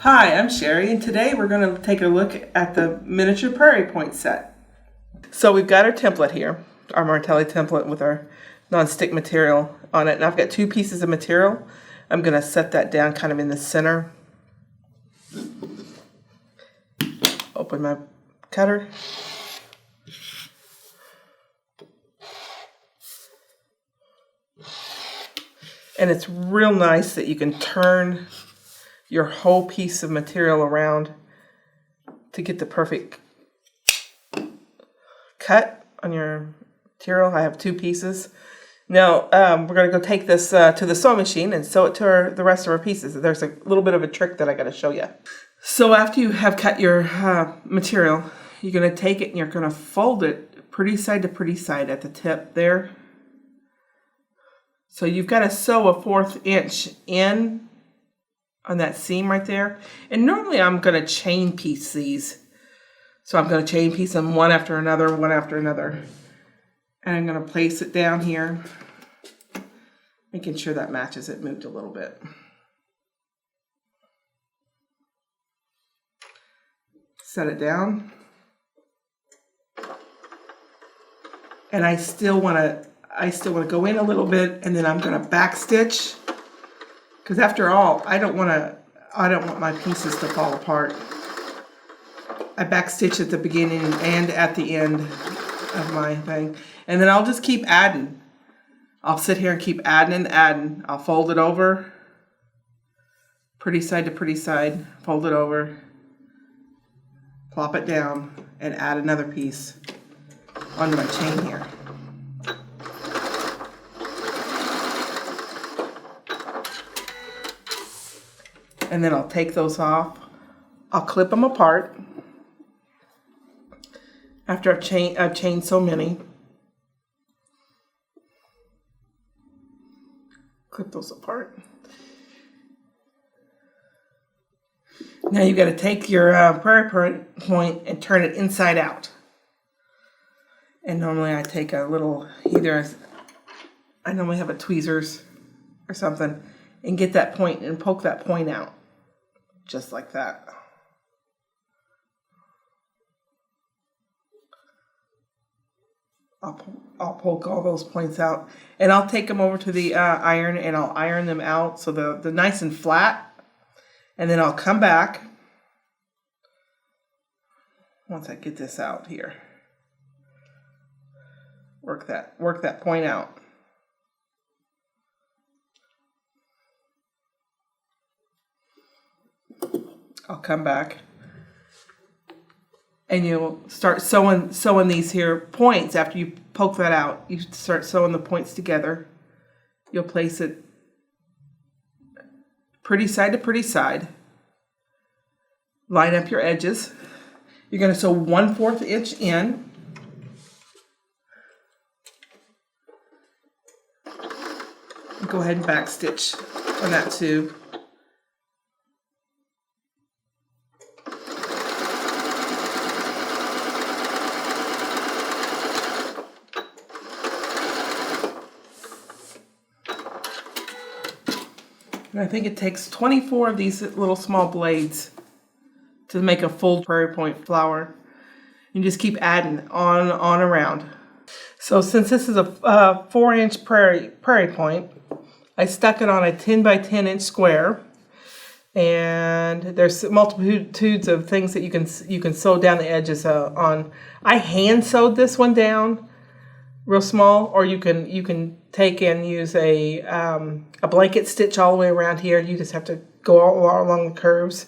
Hi, I'm Sherry, and today we're going to take a look at the miniature Prairie point set. So we've got our template here, our Martelli template with our non-stick material on it. And I've got two pieces of material. I'm going to set that down kind of in the center. Open my cutter. And it's real nice that you can turn your whole piece of material around to get the perfect cut on your material. I have two pieces. Now we're going to go take this to the sewing machine and sew it to the rest of our pieces. There's a little bit of a trick that I got to show you. So after you have cut your material, you're going to take it and you're going to fold it pretty side to pretty side at the tip there. So you've got to sew a 1/4 inch in on that seam right there. And normally I'm going to chain piece these. So I'm going to chain piece them one after another, one after another. And I'm going to place it down here, making sure that matches it moved a little bit. Set it down. And I still want to go in a little bit, and then I'm going to back stitch. Because after all, I don't want my pieces to fall apart. I back stitch at the beginning and at the end of my thing. And then I'll just keep adding. I'll sit here and keep adding and adding. I'll fold it over. Pretty side to pretty side. Fold it over. Plop it down and add another piece onto my chain here. And then I'll take those off. I'll clip them apart after I've chained so many. Clip those apart. Now you got to take your Prairie point and turn it inside out. And normally I take a little, I normally have a tweezers or something, and get that point and poke that point out. Just like that. I'll poke all those points out, and I'll take them over to the iron, and I'll iron them out so they're nice and flat. And then I'll come back once I get this out here. Work that point out. I'll come back, and you'll start sewing these here points. After you poke that out, you start sewing the points together. You'll place it pretty side to pretty side. Line up your edges. You're going to sew 1/4 inch in. Go ahead and back stitch on that too. And I think it takes 24 of these little small blades to make a full Prairie point flower. You just keep adding on around. So since this is a 4-inch Prairie point, I stuck it on a 10 by 10 inch square. And there's multitudes of things that you can sew down the edges on. I hand sewed this one down real small, or you can take and use a blanket stitch all the way around here. You just have to go all along the curves.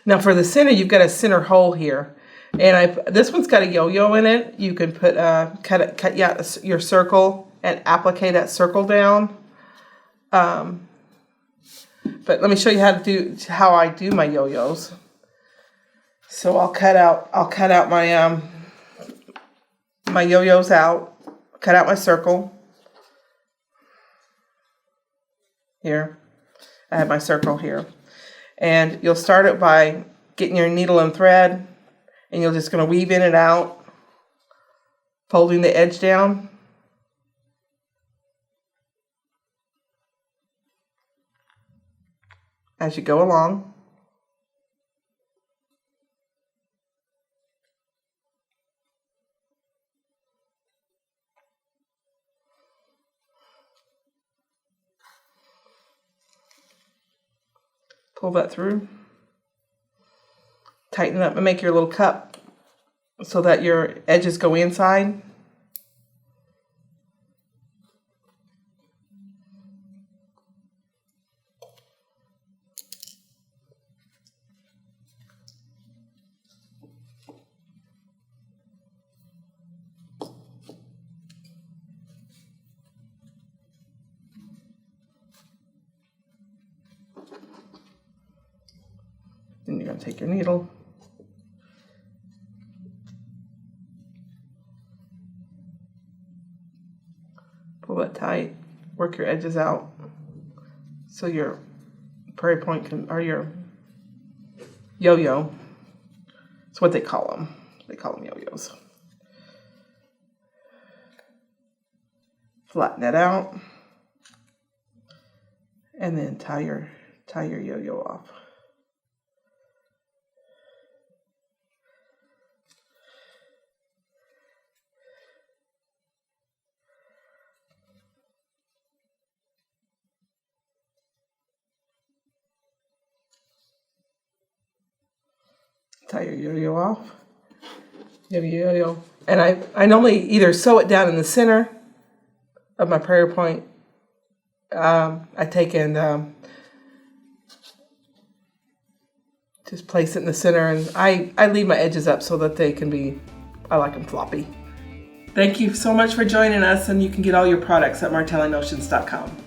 Now for the center, you've got a center hole here, and this one's got a yo-yo in it. You can put cut your circle and applique that circle down. But let me show you how I do my yo-yos. So I'll cut out my my yo-yos out. Cut out my circle. Here. I have my circle here. And you'll start it by getting your needle and thread, and you're just going to weave in and out, folding the edge down. as you go along. Pull that through. Tighten it up and make your little cup so that your edges go inside. Then you're going to take your needle. Pull that tight. Work your edges out so your prairie point can, or your yo-yo. It's what they call them. They call them yo-yos. Flatten it out. And then tie your yo-yo off. Tie your yo-yo off. Yo-yo. And I normally either sew it down in the center of my prairie point. I take and just place it in the center, and I leave my edges up so that they can be, I like them floppy. Thank you so much for joining us, and you can get all your products at martellinotions.com.